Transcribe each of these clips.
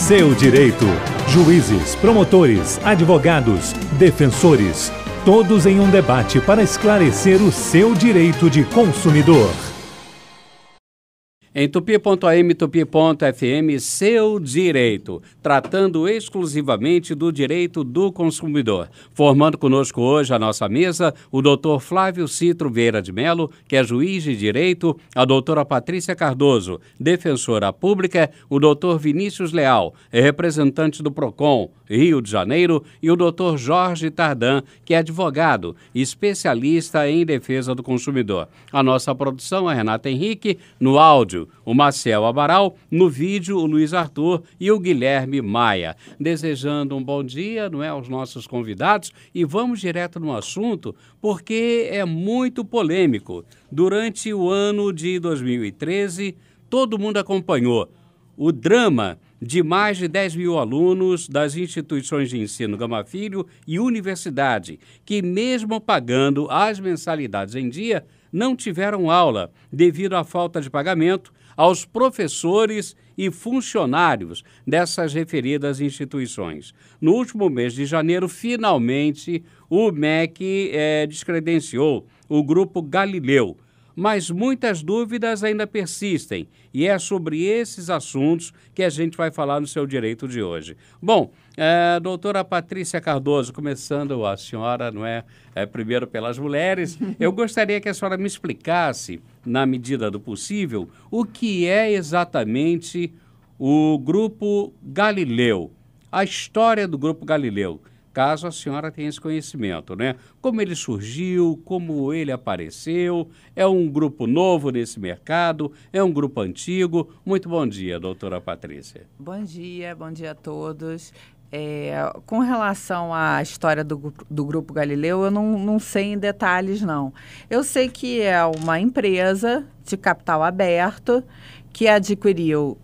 seu direito. Juízes, promotores, advogados, defensores, todos em um debate para esclarecer o seu direito de consumidor. Em tupi.am, tupi.fm, seu direito, tratando exclusivamente do direito do consumidor. Formando conosco hoje a nossa mesa, o doutor Flávio Citro Vieira de Melo, que é juiz de direito, a doutora Patrícia Cardoso, defensora pública, o doutor Vinícius Leal, representante do PROCON, Rio de Janeiro, e o doutor Jorge Tardan, que é advogado, especialista em defesa do consumidor. A nossa produção é Renata Henrique, no áudio, o Marcel Amaral, no vídeo, o Luiz Arthur e o Guilherme Maia. Desejando um bom dia, não é, aos nossos convidados, e vamos direto no assunto, porque é muito polêmico. Durante o ano de 2013, todo mundo acompanhou o drama de mais de 10 mil alunos das instituições de ensino Gama Filho e universidade, que mesmo pagando as mensalidades em dia, não tiveram aula devido à falta de pagamento aos professores e funcionários dessas referidas instituições. No último mês de janeiro, finalmente, o MEC descredenciou o Grupo Galileu, mas muitas dúvidas ainda persistem e é sobre esses assuntos que a gente vai falar no seu direito de hoje. Bom, doutora Patrícia Cardoso, começando a senhora, não é, primeiro pelas mulheres, eu gostaria que a senhora me explicasse, na medida do possível, o que é exatamente o Grupo Galileu, a história do Grupo Galileu, caso a senhora tenha esse conhecimento, né? Como ele surgiu, como ele apareceu, é um grupo novo nesse mercado, é um grupo antigo. Muito bom dia, doutora Patrícia. Bom dia a todos. Com relação à história do Grupo Galileu, eu não sei em detalhes, não. Eu sei que é uma empresa de capital aberto que adquiriu...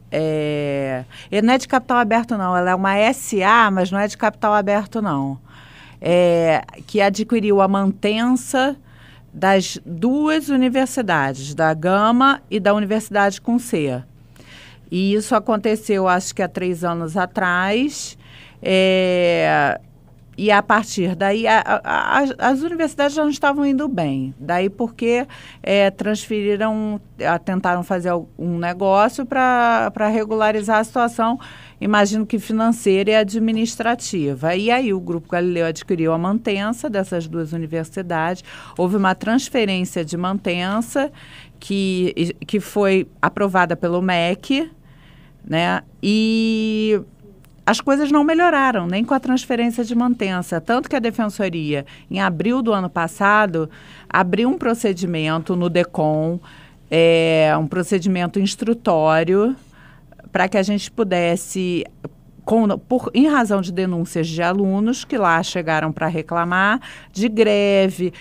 não é de capital aberto, não. Ela é uma SA, mas não é de capital aberto, não. Que adquiriu a mantença das duas universidades, da Gama e da Universidade com C. E isso aconteceu, acho que há 3 anos atrás... E a partir daí, as universidades já não estavam indo bem. Daí porque tentaram fazer um negócio para regularizar a situação, imagino que financeira e administrativa. E aí o Grupo Galileu adquiriu a mantença dessas duas universidades. Houve uma transferência de mantença que foi aprovada pelo MEC, né? E... as coisas não melhoraram, nem com a transferência de mantença. Tanto que a Defensoria, em abril do ano passado, abriu um procedimento no DECOM, um procedimento instrutório, para que a gente pudesse, em razão de denúncias de alunos que lá chegaram para reclamar, de greve,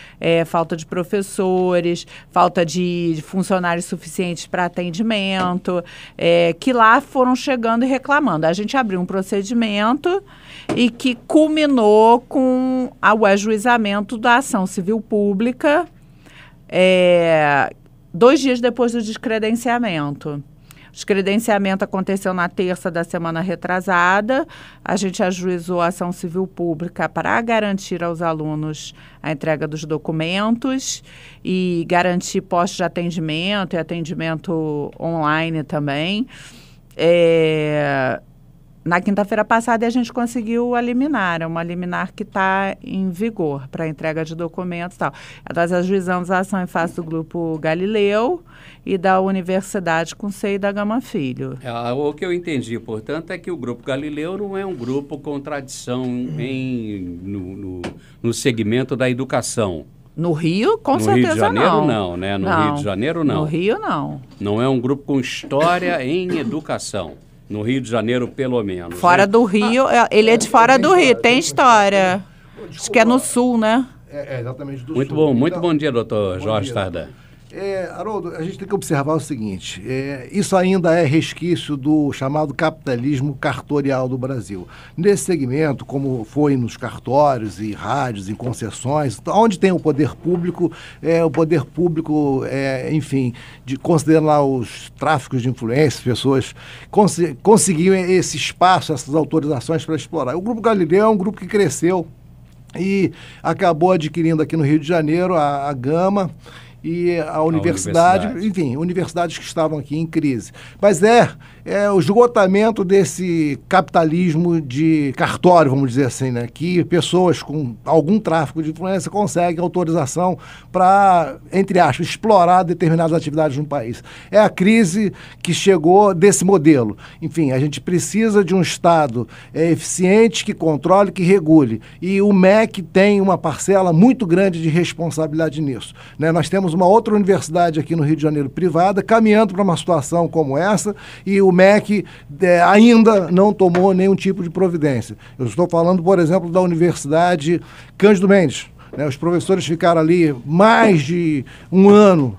falta de professores, falta de funcionários suficientes para atendimento, que lá foram chegando e reclamando. A gente abriu um procedimento e que culminou com o ajuizamento da ação civil pública 2 dias depois do descredenciamento. O descredenciamento aconteceu na terça da semana retrasada. A gente ajuizou a ação civil pública para garantir aos alunos a entrega dos documentos e garantir postos de atendimento e atendimento online também. Na quinta-feira passada, a gente conseguiu a liminar, uma liminar que está em vigor para entrega de documentos e tal. Nós ajuizamos a ação em face do Grupo Galileu e da Universidade com C e da Gama Filho. O que eu entendi, portanto, é que o Grupo Galileu não é um grupo com tradição no segmento da educação. No Rio, com certeza não. No Rio de Janeiro, não, né? No Rio de Janeiro, não. No Rio, não. Não é um grupo com história em educação. No Rio de Janeiro, pelo menos. Fora do Rio, ele é de fora do Rio, tem história. Acho que é no sul, né? Exatamente do muito sul. Muito bom dia, doutor Jorge Tardan. Haroldo, a gente tem que observar o seguinte, isso ainda é resquício do chamado capitalismo cartorial do Brasil. Nesse segmento, como foi nos cartórios e rádios, em concessões, onde tem o poder público, enfim, considerando lá os tráficos de influência, pessoas conseguiam esse espaço, essas autorizações para explorar. O Grupo Galileu é um grupo que cresceu e acabou adquirindo aqui no Rio de Janeiro a Gama e a universidade, enfim, universidades que estavam aqui em crise. Mas o esgotamento desse capitalismo de cartório, vamos dizer assim, né? Que pessoas com algum tráfico de influência conseguem autorização para, entre aspas, explorar determinadas atividades no país. É a crise que chegou desse modelo. Enfim, a gente precisa de um Estado eficiente, que controle, que regule. E o MEC tem uma parcela muito grande de responsabilidade nisso, né? Nós temos uma outra universidade aqui no Rio de Janeiro privada caminhando para uma situação como essa e o MEC ainda não tomou nenhum tipo de providência. Eu estou falando, por exemplo, da Universidade Cândido Mendes, né? Os professores ficaram ali mais de um ano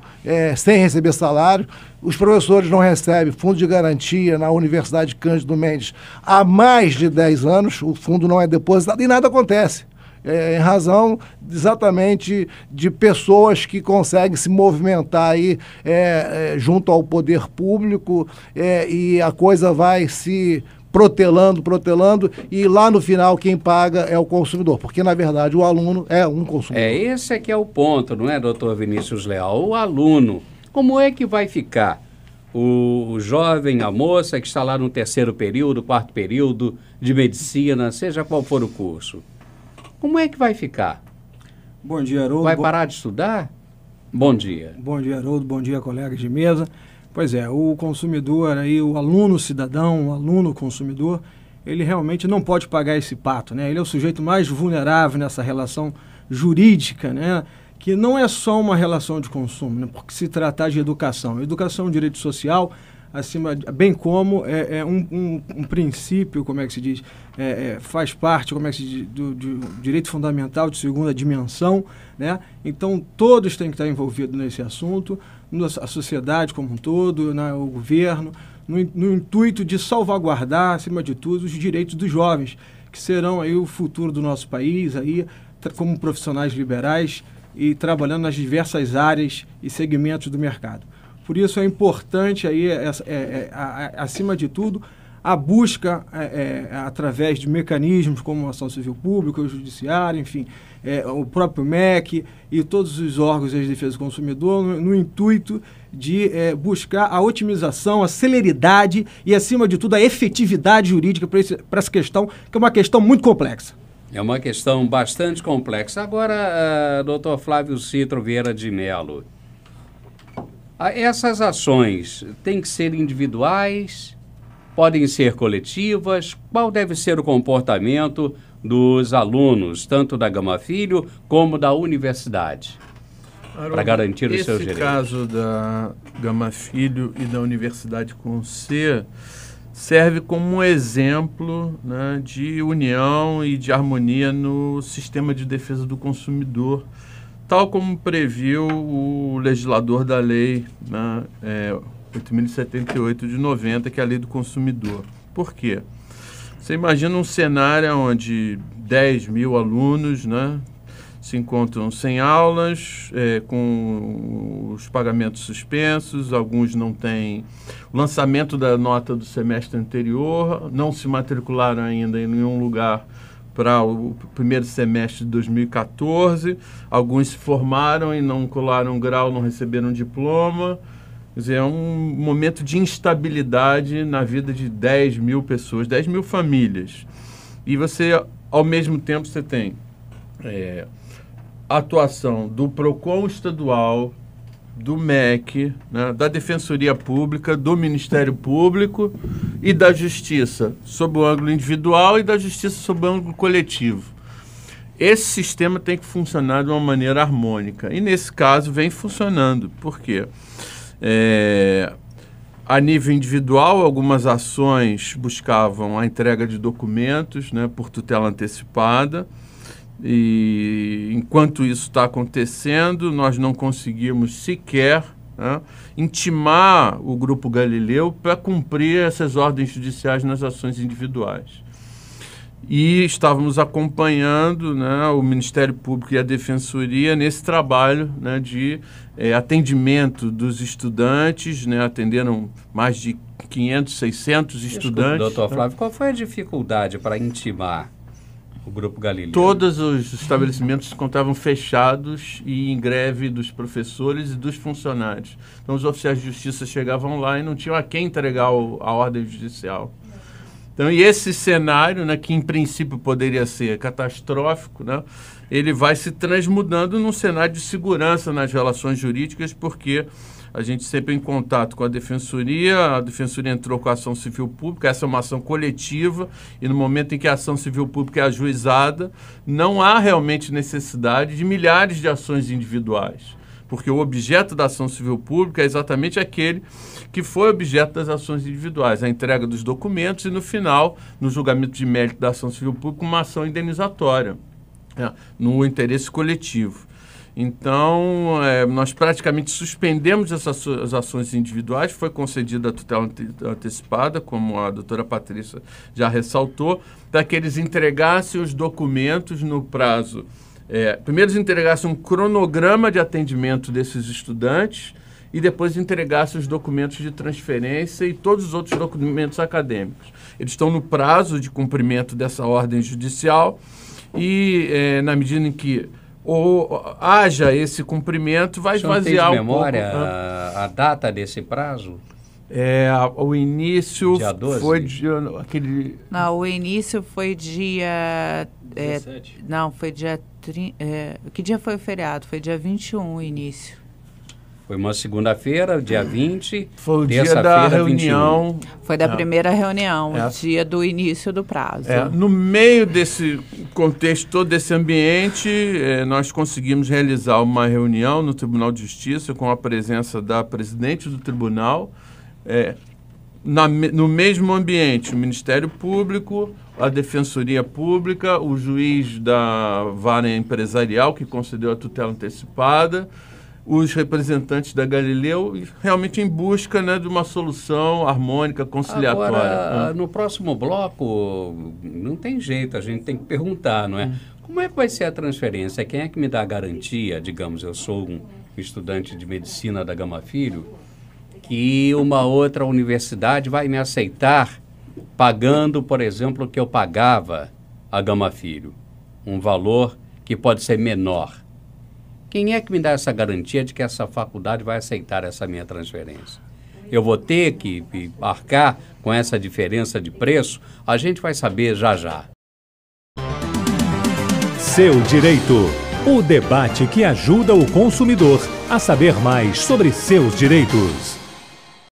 sem receber salário. Os professores não recebem fundo de garantia na Universidade Cândido Mendes há mais de 10 anos, o fundo não é depositado e nada acontece. Em razão exatamente de pessoas que conseguem se movimentar aí junto ao poder público e a coisa vai se protelando e lá no final quem paga é o consumidor, porque na verdade o aluno é um consumidor. Esse é que é o ponto, não é, doutor Vinícius Leal? O aluno, como é que vai ficar? O jovem, a moça que está lá no 3º período, 4º período de medicina, seja qual for o curso. Como é que vai ficar? Bom dia, Haroldo. Vai parar de estudar? Bom dia. Bom dia, Haroldo. Bom dia, colegas de mesa. Pois é, o consumidor, aí, o aluno cidadão, o aluno consumidor, ele realmente não pode pagar esse pato, né? Ele é o sujeito mais vulnerável nessa relação jurídica, né? Que não é só uma relação de consumo, né? Porque se tratar de educação. Educação é um direito social, bem como um princípio, como é que se diz, faz parte, como é que se diz, do direito fundamental de segunda dimensão, né? Então, todos têm que estar envolvidos nesse assunto, a sociedade como um todo, né, o governo, no intuito de salvaguardar, acima de tudo, os direitos dos jovens, que serão aí o futuro do nosso país, aí, como profissionais liberais e trabalhando nas diversas áreas e segmentos do mercado. Por isso é importante, aí, acima de tudo, a busca através de mecanismos como a ação civil pública, o judiciário, enfim, o próprio MEC e todos os órgãos de defesa do consumidor no intuito de buscar a otimização, a celeridade e, acima de tudo, a efetividade jurídica para essa questão, que é uma questão muito complexa. É uma questão bastante complexa. Agora, doutor Flávio Citro Vieira de Mello, essas ações têm que ser individuais, podem ser coletivas? Qual deve ser o comportamento dos alunos, tanto da Gama Filho como da universidade, para garantir os seus direitos? Esse caso da Gama Filho e da Universidade com C serve como um exemplo, né, de união e de harmonia no sistema de defesa do consumidor, tal como previu o legislador da lei, né, 8.078 de 90, que é a lei do consumidor. Por quê? Você imagina um cenário onde 10 mil alunos, né, se encontram sem aulas, com os pagamentos suspensos, alguns não têm o lançamento da nota do semestre anterior, não se matricularam ainda em nenhum lugar para o primeiro semestre de 2014, alguns se formaram e não colaram grau, não receberam diploma. Quer dizer, é um momento de instabilidade na vida de 10 mil pessoas, 10 mil famílias. E você, ao mesmo tempo, você tem a atuação do PROCON estadual, do MEC, né, da Defensoria Pública, do Ministério Público e da Justiça sob o ângulo individual e da Justiça sob o ângulo coletivo. Esse sistema tem que funcionar de uma maneira harmônica. E, nesse caso, vem funcionando. Por quê? A nível individual, algumas ações buscavam a entrega de documentos, né, por tutela antecipada. E enquanto isso está acontecendo, nós não conseguimos sequer, né, intimar o Grupo Galileu para cumprir essas ordens judiciais nas ações individuais. E estávamos acompanhando, né, o Ministério Público e a Defensoria nesse trabalho, né, de atendimento dos estudantes, né, atenderam mais de 500, 600 estudantes. Doutor Flávio, qual foi a dificuldade para intimar o Grupo Galileu? Todos os estabelecimentos se encontravam fechados e em greve dos professores e dos funcionários. Então os oficiais de justiça chegavam lá e não tinham a quem entregar a ordem judicial. Então, e esse cenário, né, que em princípio poderia ser catastrófico, né, ele vai se transmudando num cenário de segurança nas relações jurídicas, porque a gente sempre em contato com a Defensoria entrou com a ação civil pública, essa é uma ação coletiva, e no momento em que a ação civil pública é ajuizada, não há realmente necessidade de milhares de ações individuais, porque o objeto da ação civil pública é exatamente aquele que foi objeto das ações individuais, a entrega dos documentos e, no final, no julgamento de mérito da ação civil pública, uma ação indenizatória, no interesse coletivo. Então, nós praticamente suspendemos as ações individuais, foi concedida a tutela antecipada, como a doutora Patrícia já ressaltou, para que eles entregassem os documentos no prazo. Primeiro eles entregassem um cronograma de atendimento desses estudantes e depois entregassem os documentos de transferência e todos os outros documentos acadêmicos. Eles estão no prazo de cumprimento dessa ordem judicial e, na medida em que haja esse cumprimento, vai esvaziar um pouco. Tem de memória a data desse prazo? O início dia 12? Foi aquele... Não, o início foi dia... 17. Não, foi dia... que dia foi o feriado? Foi dia 21 o início. Foi uma segunda-feira, dia 20. Foi o dia da reunião. 21. Foi da primeira reunião, o dia do início do prazo. No meio desse contexto, todo desse ambiente, nós conseguimos realizar uma reunião no Tribunal de Justiça com a presença da presidente do tribunal, no mesmo ambiente, o Ministério Público, a Defensoria Pública, o juiz da vara empresarial que concedeu a tutela antecipada, os representantes da Galileu, realmente em busca, né, de uma solução harmônica, conciliatória. Agora, no próximo bloco, não tem jeito, a gente tem que perguntar, não é? Como é que vai ser a transferência? Quem é que me dá a garantia, digamos, eu sou um estudante de medicina da Gama Filho, que uma outra universidade vai me aceitar pagando, por exemplo, o que eu pagava a Gama Filho, um valor que pode ser menor. Quem é que me dá essa garantia de que essa faculdade vai aceitar essa minha transferência? Eu vou ter que arcar com essa diferença de preço? A gente vai saber já já. Seu Direito, o debate que ajuda o consumidor a saber mais sobre seus direitos.